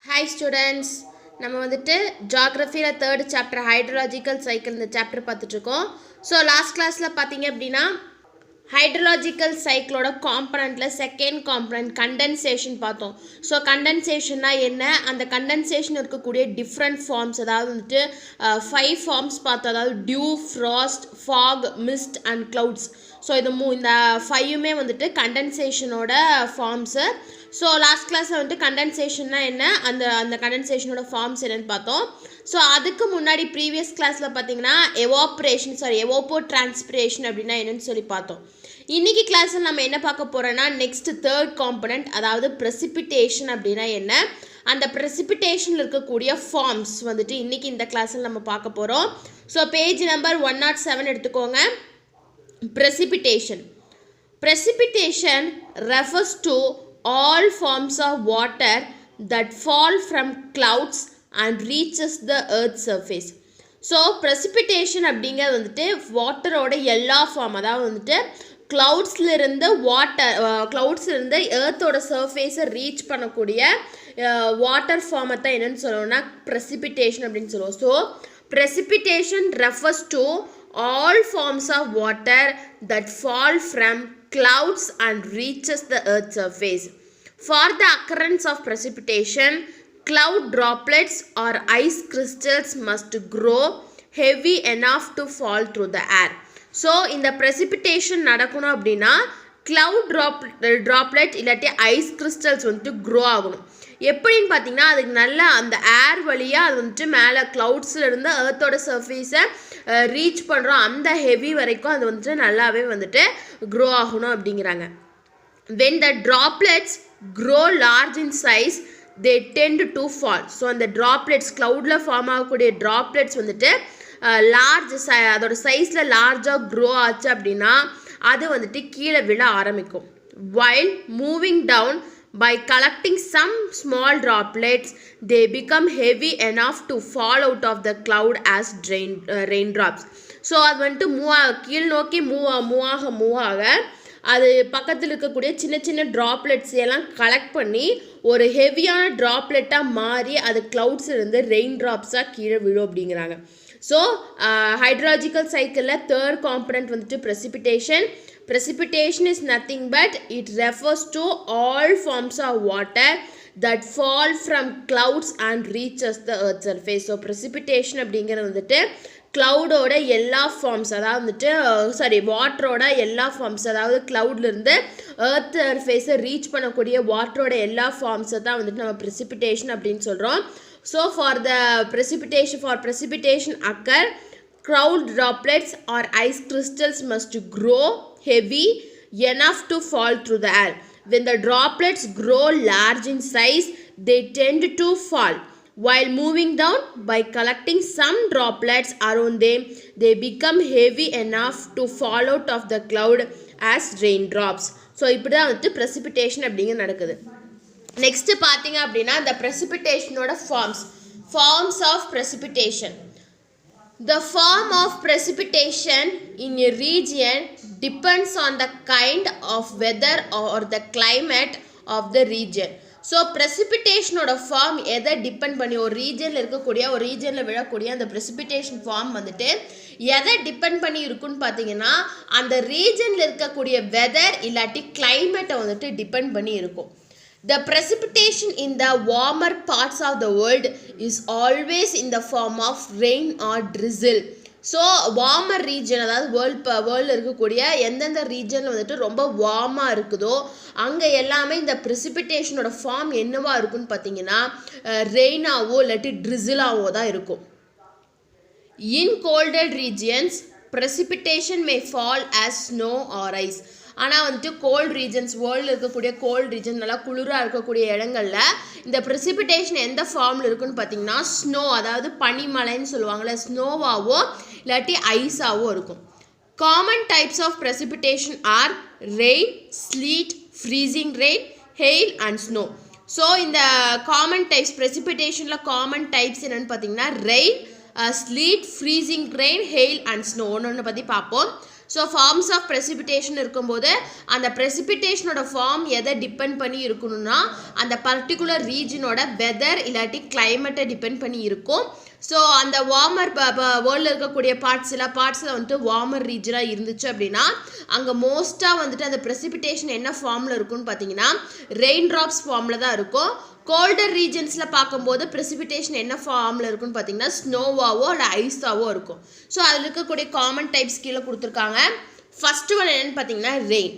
Hi students, நம்ம வந்துட்டு ஜியோகிராஃபில 3rd chapter hydrological cycle இந்த chapter பார்த்துட்டு இருக்கோம். ஸோ லாஸ்ட் கிளாஸில் பார்த்தீங்க அப்படின்னா ஹைட்ரலாஜிக்கல் சைக்கிளோட காம்பனண்ட்டில் செகண்ட் காம்பனண்ட் கண்டென்சேஷன் பார்த்தோம். ஸோ கண்டென்சேஷன்னா என்ன, அந்த கண்டென்சேஷன் இருக்கக்கூடிய டிஃப்ரெண்ட் ஃபார்ம்ஸ், அதாவது வந்துட்டு 5 ஃபார்ம்ஸ் பார்த்தோம். அதாவது dew, frost, fog, mist and clouds. So இந்த இந்த 5மே வந்துட்டு கண்டென்சேஷனோட ஃபார்ம்ஸு. ஸோ லாஸ்ட் கிளாஸில் வந்துட்டு கண்டென்சேஷன்னா என்ன, அந்த கண்டென்சேஷனோட ஃபார்ம்ஸ் என்னென்னு பார்த்தோம். ஸோ அதுக்கு முன்னாடி ப்ரீவியஸ் கிளாஸில் பார்த்தீங்கன்னா எவோப்போ டிரான்ஸ்பிரேஷன் அப்படின்னா என்னென்னு சொல்லி பார்த்தோம். இன்றைக்கி கிளாஸில் நம்ம என்ன பார்க்க போகிறோன்னா நெக்ஸ்ட் 3rd காம்பனண்ட், அதாவது ப்ரெசிபிட்டேஷன் அப்படின்னா என்ன, அந்த ப்ரெசிபிட்டேஷனில் இருக்கக்கூடிய ஃபார்ம்ஸ் வந்துட்டு இன்றைக்கி இந்த கிளாஸில் நம்ம பார்க்க போகிறோம். ஸோ பேஜ் நம்பர் 107 எடுத்துக்கோங்க. Precipitation refers to all forms of water that fall from clouds and reaches the earth's surface. So precipitation அப்படிங்கிறது வந்துட்டு வாட்டரோட எல்லா ஃபார்ம், அதாவது வந்துட்டு க்ளவுட்ஸ்லேருந்து க்ளவுட்ஸ்லேருந்து எர்த்தோட சர்ஃபேஸை ரீச் பண்ணக்கூடிய வாட்டர் ஃபார்மை தான் என்னென்னு சொல்லுவோம்னா precipitation அப்படின்னு சொல்லுவோம். So precipitation refers to all forms of water that fall from clouds and reaches the earth's surface. For the occurrence of precipitation, cloud droplets or ice crystals must grow heavy enough to fall through the air. So இந்த precipitation நடக்கணும் அப்படின்னா cloud droplet இல்லாட்டி ice crystals வந்துட்டு grow ஆகணும். எப்படின்னு பார்த்தீங்கன்னா அதுக்கு நல்லா அந்த ஏர் வழியாக அது வந்துட்டு மேலே க்ளவுட்ஸ்லேருந்து எர்த்தோட சர்ஃபேஸை ரீச் பண்ணுறோம், அந்த ஹெவி வரைக்கும் அது வந்துட்டு நல்லாவே வந்துட்டு க்ரோ ஆகணும் அப்படிங்கிறாங்க. when the droplets grow large in size they tend to fall. So அந்த ட்ராப்லெட்ஸ் க்ளவுடில் ஃபார்ம் ஆகக்கூடிய ட்ராப்லெட்ஸ் வந்துட்டு அதோட சைஸில் லார்ஜாக க்ரோ ஆச்சு அப்படின்னா அது வந்துட்டு கீழே விழ ஆரம்பிக்கும். while moving down by collecting some small droplets they become heavy enough to fall out of the cloud as raindrops. So அது வந்துட்டு கீழ் நோக்கி மூவ் ஆக அது பக்கத்தில் இருக்கக்கூடிய சின்ன சின்ன ட்ராப்லெட்ஸ் எல்லாம் கலெக்ட் பண்ணி ஒரு ஹெவியான ட்ராப்லெட்டாக மாறி அது க்ளவுட்ஸ் இருந்து ரெயின் ட்ராப்ஸாக கீழே விழும் அப்படிங்கிறாங்க. ஸோ ஹைட்ரலாஜிக்கல் சைக்கிளில் 3rd காம்பனண்ட் வந்துட்டு precipitation is nothing but it refers to all forms of water that fall from clouds and reaches the earth surface. So precipitation அப்படிங்கிறது வந்துட்டு க்ளவுடோட எல்லா ஃபார்ம்ஸ், அதாவது வந்துட்டு வாட்டரோட எல்லா ஃபார்ம்ஸ், அதாவது க்ளவுட்லேருந்து எர்த் சர்ஃபேஸை ரீச் பண்ணக்கூடிய வாட்டரோட எல்லா ஃபார்ம்ஸை தான் வந்துட்டு நம்ம precipitation அப்படின்னு சொல்கிறோம். So for precipitation occur, cloud droplets or ice crystals must grow heavy enough to fall through the air. When the droplets grow large in size they tend to fall. While moving down by collecting some droplets around them they become heavy enough to fall out of the cloud as raindrops. So இப்படி தான் வந்துட்டு precipitation அப்படிங்கிறது நடக்குது. Next பார்த்தீங்க அப்படின்னா இந்த precipitation-ஓட forms of precipitation. The form of precipitation in a region depends on the kind of weather or the climate of the region. So ப்ரெசிபிட்டேஷனோட ஃபார்ம் எதை டிபெண்ட் பண்ணி, ஒரு ரீஜனில் விழக்கூடிய அந்த ப்ரெசிபிட்டேஷன் ஃபார்ம் வந்துட்டு எதை டிபெண்ட் பண்ணி இருக்குன்னு பார்த்தீங்கன்னா அந்த ரீஜனில் இருக்கக்கூடிய வெதர் இல்லாட்டி கிளைமேட்டை வந்துட்டு டிபெண்ட் பண்ணி இருக்கும். The precipitation in the warmer parts of the world is always in the form of rain or drizzle. So warmer region, அதாவது வேர்ல்டில் இருக்கக்கூடிய எந்தெந்த ரீஜனில் வந்துட்டு ரொம்ப வார்மாக இருக்குதோ அங்கே எல்லாமே இந்த ப்ரெசிபிட்டேஷனோட ஃபார்ம் என்னவா இருக்குன்னு பார்த்தீங்கன்னா ரெயினாவோ இல்லாட்டி ட்ரிசிலாவோ தான் இருக்கும். In colder regions precipitation may fall as snow or ice. ஆனால் வந்துட்டு கோல்ட் ரீஜன்ஸ், வேர்ல்டில் இருக்கக்கூடிய கோல்ட் ரீஜன், நல்லா குளிராக இருக்கக்கூடிய இடங்களில் இந்த ப்ரெசிபிட்டேஷன் எந்த ஃபார்மில் இருக்குன்னு பார்த்தீங்கன்னா ஸ்னோ, அதாவது பனிமலைன்னு சொல்லுவாங்கள்ல, ஸ்னோவாவோ இல்லாட்டி ஐஸாவோ இருக்கும். Common types of precipitation are rain, sleet, freezing rain, hail and snow. So இந்த காமன் டைப்ஸ் ப்ரெசிபிட்டேஷனில் காமன் டைப்ஸ் என்னென்னு பார்த்தீங்கன்னா rain, sleet, freezing rain, hail and snow ஒன்று பற்றி பார்ப்போம். ஸோ ஃபார்ம்ஸ் ஆஃப் ப்ரெசிபிடேஷன் இருக்கும்போது அந்த ப்ரெசிபிடேஷனோட ஃபார்ம் எதை டிபெண்ட் பண்ணி இருக்கணும்னா அந்த பர்டிகுலர் ரீஜனோட வெதர் இல்லாட்டி கிளைமேட்டை டிபெண்ட் பண்ணி இருக்கும். ஸோ அந்த வார்மர் வேர்ல்டில் இருக்கக்கூடிய சில பார்ட்ஸில் வந்துட்டு வார்மர் ரீஜனாக இருந்துச்சு அப்படின்னா அங்கே மோஸ்ட்டாக வந்துட்டு அந்த ப்ரெசிபிடேஷன் என்ன ஃபார்மில் இருக்குன்னு பார்த்தீங்கன்னா ரெயின் ட்ராப்ஸ் ஃபார்மில் தான் இருக்கும். கோல்டர் ரீஜன்ஸில் பார்க்கும்போது ப்ரெசிபிடேஷன் என்ன ஃபார்மில் இருக்குன்னு பார்த்தீங்கன்னா ஸ்னோவாவோ இல்லை ஐஸாவோ இருக்கும். ஸோ அதில் இருக்கக்கூடிய காமன் டைப்ஸ் கீழே கொடுத்துருக்காங்க. ஃபஸ்ட்டு ஒன் என்னென்னு பார்த்தீங்கன்னா rain.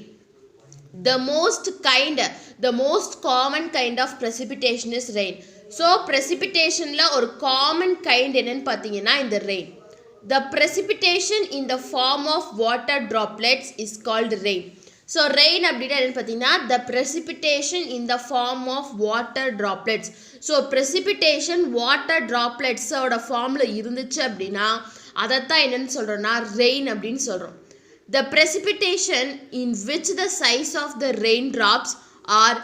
The most common kind of precipitation is rain. So precipitationல ஒரு common kind என்னன்னு பார்த்தீங்கன்னா இந்த rain. The precipitation in the form of water droplets is called rain. So rain அப்படின்னா என்னன்னு பார்த்தீங்கன்னா the precipitation in the form of water droplets. So precipitation water droplets ஓட ஃபார்ம்ல இருந்துச்சு அப்படின்னா அதைத்தான் என்னன்னு சொல்றோம்னா rain அப்படின்னு சொல்றோம். The precipitation in which the size of the raindrops are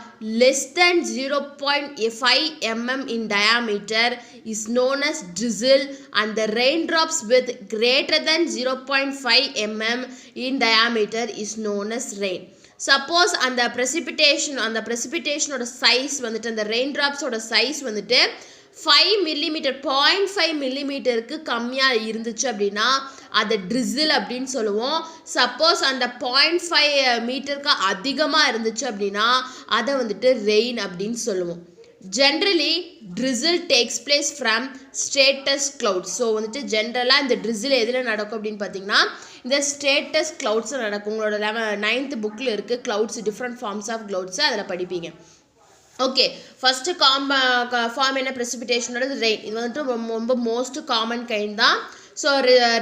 less than 0.5 mm in diameter is known as drizzle, and the raindrops with greater than 0.5 mm in diameter is known as rain. Suppose அந்த precipitation ஓட size வந்துட்டு அந்த raindrops ஓட size வந்துட்டு 5 millimeter 0.5 millimeterக்கு கம்மியாக இருந்துச்சு அப்படின்னா அதை ட்ரிசில் அப்படின்னு சொல்லுவோம். சப்போஸ் அந்த 0.5 மீட்டருக்கு அதிகமாக இருந்துச்சு அப்படின்னா அதை வந்துட்டு ரெயின் அப்படின்னு சொல்லுவோம். Generally drizzle takes place from stratus clouds. So வந்துட்டு ஜென்ரலாக இந்த ட்ரிசில் எதில் நடக்கும் அப்படின்னு பார்த்தீங்கன்னா இந்த ஸ்ட்ரேட்டஸ் கிளவுட்ஸ் நடக்கும். உங்களோட 9th புக்கில் இருக்குது clouds, different forms of clouds, அதில் படிப்பீங்க. ஓகே, ஃபஸ்ட்டு ஃபார்ம் என்ன ப்ரெசிபிடேஷனோட ரெயின். இது வந்துட்டு ரொம்ப மோஸ்ட் காமன் கைண்ட் தான். ஸோ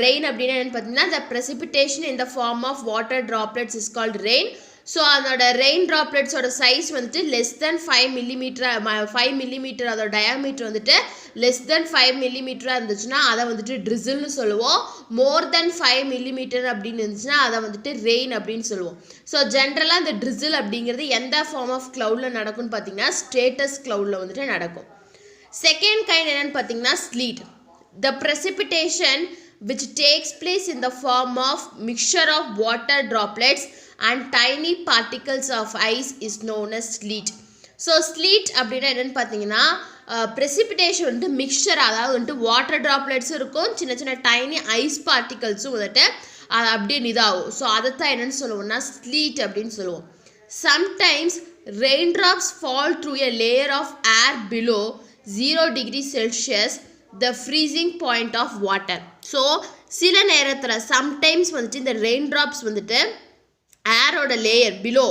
ரெயின் அப்படின்னா என்னென்னு பார்த்தீங்கன்னா the precipitation in the form of water droplets is called rain. So அதோட ரெயின் ட்ராப்லெட்ஸோட சைஸ் வந்துட்டு லெஸ் தென் 5 millimeter அதோட டயாமீட்டர் வந்துட்டு லெஸ் தென் 5 millimeter இருந்துச்சுன்னா அதை வந்துட்டு ட்ரிசில்னு சொல்லுவோம். மோர் தென் 5 millimeter அப்படின்னு இருந்துச்சுன்னா அதை வந்துட்டு ரெயின் அப்படின்னு சொல்லுவோம். ஸோ ஜென்ரலாக இந்த ட்ரிசில் அப்படிங்கிறது எந்த ஃபார்ம் ஆஃப் க்ளவுடில் நடக்கும்னு பார்த்தீங்கன்னா ஸ்ட்ரேட்டஸ் க்ளவுடில் வந்துட்டு நடக்கும். செகண்ட் கைண்ட் என்னென்னு பார்த்தீங்கன்னா slit. The precipitation which takes place in the form of mixture of water droplets and tiny particles of ice is known as sleet. So sleet அப்படின்னா என்னென்னு பார்த்தீங்கன்னா precipitation வந்துட்டு மிக்சர், அதாவது வந்துட்டு வாட்டர் ட்ராப்லெட்ஸும் இருக்கும், சின்ன சின்ன டைனி ஐஸ் பார்ட்டிகல்ஸும் வந்துட்டு அது அப்படியே இதாகும். ஸோ அதைத்தான் என்னென்னு சொல்லுவோம்னா ஸ்லீட் அப்படின்னு சொல்லுவோம். Sometimes raindrops fall through a layer of air below 0 degrees Celsius, the freezing point of water. So சில நேரத்தில் சம்டைம்ஸ் வந்துட்டு இந்த ரெயின் ட்ராப்ஸ் வந்துட்டு ஏரோட லேயர் பிலோ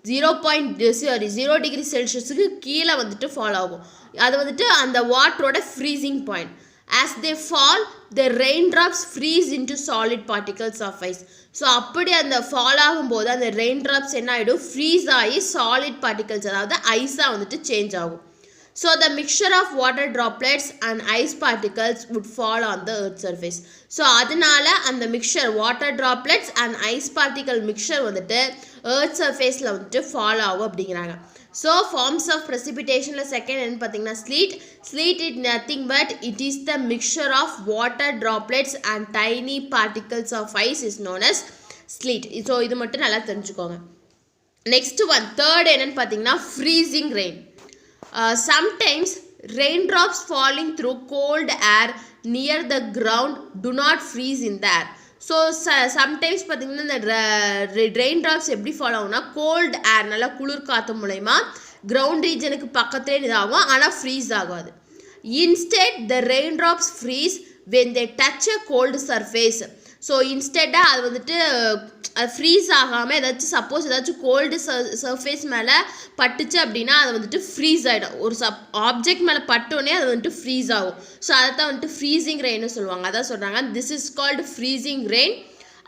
0 டிகிரி செல்சியஸுக்கு கீழே வந்துட்டு ஃபால் ஆகும். அது வந்துட்டு அந்த வாட்டரோட freezing point. As they fall, the raindrops freeze into solid particles of ice. So அப்படி அந்த ஃபால் ஆகும்போது அந்த ரெயின் ட்ராப்ஸ் என்ன ஆகிடும், ஃப்ரீஸ் ஆகி சாலிட் பார்ட்டிகல்ஸ் அதாவது ஐஸாக வந்துட்டு சேஞ்ச் ஆகும். So the mixture of water droplets and ice particles would fall on the earth surface. So அதனால அந்த mixture water droplets and ice particle mixture வந்துட்டு earth surfaceல வந்துட்டு fall ஆகும் அப்படிங்கிறாங்க. So forms of precipitation second என்ன பார்த்தீங்கன்னா sleet. Sleet is nothing but it is the mixture of water droplets and tiny particles of ice is known as sleet. So இது மட்டும் நல்லா தெரிஞ்சுக்கோங்க. Next one third என்னன்னு பார்த்தீங்கன்னா freezing rain. Sometimes raindrops falling through cold air near the ground do not freeze in the air. So sometimes பார்த்திங்கன்னா இந்த rain drops எப்படி follow ஆகும்னா கோல்டு ஏர், நல்லா குளிர் காற்று மூலயமா கிரவுண்ட் ரீஜனுக்கு பக்கத்துலேயே இதாகும், ஆனால் ஃப்ரீஸ் ஆகாது. Instead the rain drops freeze when they touch a cold surface. So இன்ஸ்டெட்டாக அது வந்துட்டு ஃப்ரீஸ் ஆகாமல் ஏதாச்சும் சப்போஸ் ஏதாச்சும் கோல்டு சர்ஃபேஸ் மேலே பட்டுச்சு அப்படின்னா அது வந்துட்டு ஃப்ரீஸ் ஆகிடும். ஒரு ஆப்ஜெக்ட் மேலே பட்டோடனே அது வந்துட்டு ஃப்ரீஸ் ஆகும். ஸோ அதை தான் வந்துட்டு ஃப்ரீசிங் ரெயின்னு சொல்லுவாங்க. அதான் சொல்கிறாங்க this is called freezing rain.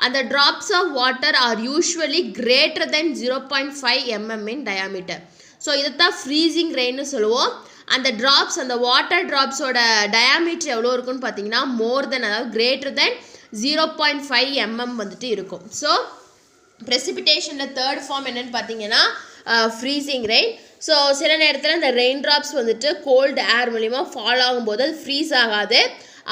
அந்த drops of water are usually greater than 0.5 mm in diameter. So இதைத்தான் ஃப்ரீசிங் ரெயின்னு சொல்லுவோம். அந்த ட்ராப்ஸ் அந்த வாட்டர் ட்ராப்ஸோட டயாமீட்டர் எவ்வளோ இருக்குன்னு பார்த்தீங்கன்னா மோர் தென், அதாவது கிரேட்டர் தென் 0.5 mm வந்துட்டு இருக்கும். ஸோ ப்ரெசிபிடேஷனில் தேர்ட் ஃபார்ம் என்னென்னு பார்த்தீங்கன்னா ஃப்ரீசிங் ரெயின். ஸோ சில நேரத்தில் இந்த ரெயின் ட்ராப்ஸ் வந்துட்டு கோல்டு ஏர் மூலிமா ஃபால் ஆகும்போது அது ஃப்ரீஸ் ஆகாது,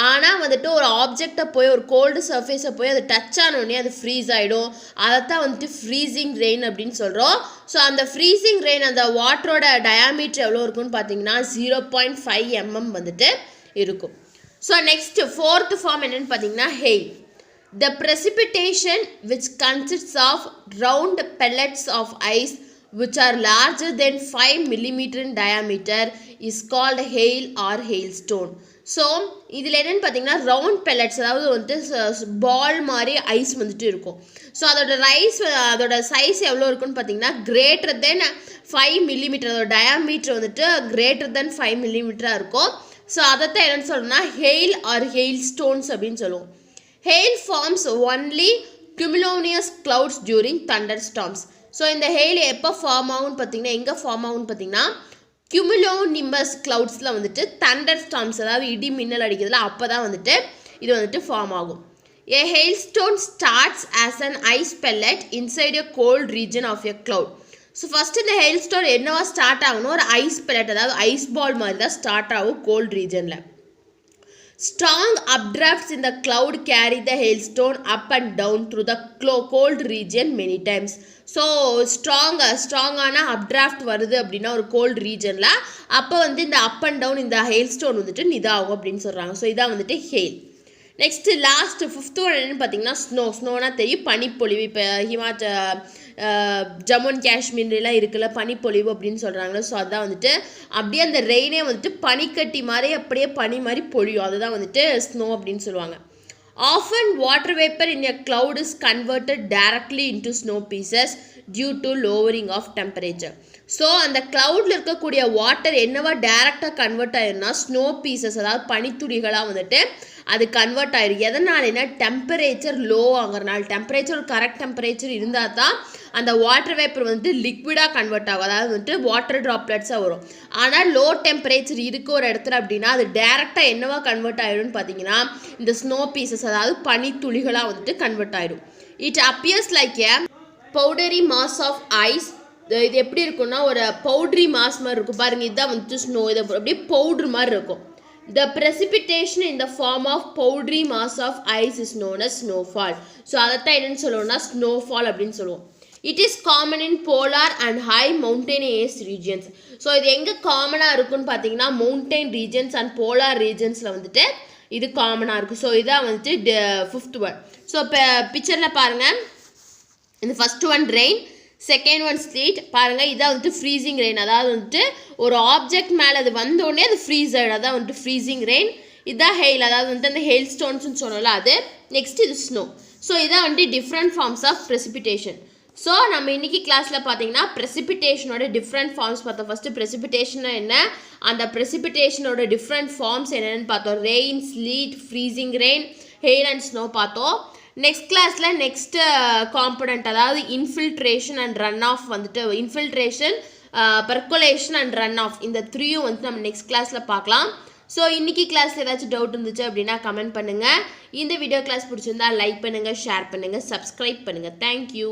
ஆனால் வந்துட்டு ஒரு ஆப்ஜெக்டை போய் ஒரு கோல்டு சர்ஃபேஸை போய் அது டச் ஆனோடனே அது ஃப்ரீஸ் ஆகிடும். அதைத்தான் வந்துட்டு ஃப்ரீசிங் ரெயின் அப்படின்னு சொல்கிறோம். ஸோ அந்த ஃப்ரீசிங் ரெயின் அந்த வாட்டரோட டயாமீட்டர் எவ்வளோ இருக்குன்னு பார்த்தீங்கன்னா 0.5 mm வந்துட்டு இருக்கும். ஸோ நெக்ஸ்ட் ஃபோர்த் ஃபார்ம் என்னென்னு பார்த்தீங்கன்னா hail. The precipitation which consists of round pellets of ice which are larger than 5 mm in diameter is called hail or hailstone. So இதில் என்னென்னு பார்த்தீங்கன்னா ரவுண்ட் பெல்லட்ஸ், அதாவது வந்துட்டு பால் மாதிரி ஐஸ் வந்துட்டு இருக்கும். ஸோ அதோட சைஸ் எவ்வளோ இருக்குன்னு பார்த்தீங்கன்னா கிரேட்டர் தென் 5 mm, அதோட டயாமீட்டர் வந்துட்டு கிரேட்டர் தென் 5 mm இருக்கும். ஸோ அதைத்தான் என்னென்னு சொல்லணும்னா ஹெயில் ஆர் ஹெயில் ஸ்டோன்ஸ் அப்படின்னு சொல்லுவோம். Hail forms only cumulonimbus clouds during thunderstorms. So இந்த ஹெயில் எப்போ ஃபார்ம் ஆகும்னு பார்த்தீங்கன்னா எங்கே ஃபார்ம் ஆகும்னு பார்த்தீங்கன்னா cumulonimbus cloudsல வந்துட்டு thunderstorms, அதாவது இடி மின்னல் அடிக்கிறதுல அப்போ தான் வந்துட்டு இது வந்துட்டு ஃபார்ம் ஆகும். A hailstone starts as an ice pellet inside a cold region of a cloud. So first இந்த ஹெயில்ஸ்டோன் என்னவா ஸ்டார்ட் ஆகணும், ஒரு ஐஸ் பெல்லட், அதாவது ஐஸ் பால் மாதிரி தான் ஸ்டார்ட் ஆகும் கோல்ட் ரீஜனில். Strong updrafts in the cloud carry the hailstone up and down through the cold region many times. So ஸ்ட்ராங்கான அப்டிராஃப்ட் வருது அப்படின்னா ஒரு கோல்டு ரீஜனில், அப்போ வந்து இந்த அப் அண்ட் டவுன் இந்த ஹெயில்ஸ்டோன் வந்துட்டு இதாகும் அப்படின்னு சொல்கிறாங்க. ஸோ இதான் வந்துட்டு hail. Next last fifth one என்னென்னு பார்த்தீங்கன்னா ஸ்னோனா தெரியும், பனிப்பொழிவு. இப்போ ஜம்மு அண்ட் காஷ்மீர்லாம் இருக்குல்ல பனிப்பொழிவு அப்படின்னு சொல்கிறாங்களே, ஸோ அதான் வந்துட்டு அப்படியே அந்த ரெயினே வந்துட்டு பனிக்கட்டி மாதிரி அப்படியே பனி மாதிரி பொழியும், அதுதான் வந்துட்டு ஸ்னோ அப்படின்னு சொல்லுவாங்க. Often water vapor in a cloud is converted directly into snow pieces due to lowering of temperature. So அந்த க்ளவுடில் இருக்கக்கூடிய வாட்டர் என்னவா டேரெக்டாக கன்வெர்ட் ஆயிரும்னா ஸ்னோ பீசஸ், அதாவது பனித்துளிகளாக வந்துட்டு அது கன்வெர்ட் ஆயிரும். எதனாலனா டெம்பரேச்சர் லோ ஆகிறனால. டெம்பரேச்சர் ஒரு கரெக்ட் டெம்பரேச்சர் இருந்தால் தான் அந்த வாட்டர் வேப்பர் வந்துட்டு லிக்விடாக கன்வெர்ட் ஆகும், அதாவது வந்துட்டு வாட்டர் ட்ராப்லெட்ஸாக வரும். ஆனால் லோ டெம்பரேச்சர் இருக்க ஒரு இடத்துல அப்படின்னா அது டேரெக்டாக என்னவா கன்வெர்ட் ஆயிடும்னு பார்த்தீங்கன்னா இந்த ஸ்னோ பீசஸ், அதாவது பனித்துளிகளாக வந்துட்டு கன்வெர்ட் ஆயிடும். It appears like a powdery mass of ice. இது எப்படி இருக்குன்னா ஒரு பவுட்ரி மாஸ் மாதிரி இருக்கும் பாருங்கள், இதுதான் வந்துட்டு ஸ்னோ. இது அப்படியே பவுட்ரு மாதிரி இருக்கும். The precipitation in the form of powdery mass of ice is known as snowfall. So அதைத்தான் என்னென்னு சொல்லுவோம்னா snowfall அப்படின்னு சொல்லுவோம். It is common in polar and high mountainous regions. So இது எங்கே காமனாக இருக்குன்னு பார்த்தீங்கன்னா மவுண்டைன் ரீஜன்ஸ் அண்ட் போலார் ரீஜன்ஸில் வந்துட்டு இது காமனாக இருக்குது. ஸோ இதான் வந்துட்டு ஃபிஃப்த் ஒன். ஸோ இப்போ பிக்சரில் பாருங்கள், இந்த first one rain, second one slit பாருங்கள், இதான் வந்துட்டு ஃப்ரீசிங் ரெயின். அதாவது வந்துட்டு ஒரு ஆப்ஜெக்ட் மேலே அது வந்தோடனே அது ஃப்ரீஸ் ஆகிடும், அதான் வந்துட்டு ஃப்ரீசிங் ரெயின். இதான் ஹெயில், அதாவது வந்துட்டு அந்த ஹெயில் ஸ்டோன்ஸ்னு சொன்னோம்ல அது. நெக்ஸ்ட் இது ஸ்னோ. ஸோ இதான் வந்துட்டு different forms of precipitation. So நம்ம இன்றைக்கி கிளாஸில் பார்த்தீங்கன்னா ப்ரெசிபிடேஷனோட டிஃப்ரெண்ட் ஃபார்ம்ஸ் பார்த்தோம். ஃபஸ்ட்டு ப்ரெசிபிடேஷன்னா என்ன, அந்த ப்ரெசிபிடேஷனோட டிஃப்ரெண்ட் ஃபார்ம்ஸ் என்னென்னு பார்த்தோம். Rain, sleet, freezing rain, hail and snow பார்த்தோம். நெக்ஸ்ட் கிளாஸில் நெக்ஸ்ட்டு காம்பனண்ட், அதாவது இன்ஃபில்ட்ரேஷன் அண்ட் ரன் ஆஃப் வந்துட்டு infiltration, percolation and run off, இந்த த்ரீயும் வந்துட்டு நம்ம நெக்ஸ்ட் கிளாஸில் பார்க்கலாம். ஸோ இன்றைக்கி கிளாஸில் ஏதாச்சும் டவுட் இருந்துச்சு அப்படின்னா கமெண்ட் பண்ணுங்கள். இந்த வீடியோ கிளாஸ் பிடிச்சிருந்தா லைக் பண்ணுங்கள், ஷேர் பண்ணுங்கள், சப்ஸ்கிரைப் பண்ணுங்கள். தேங்க்யூ.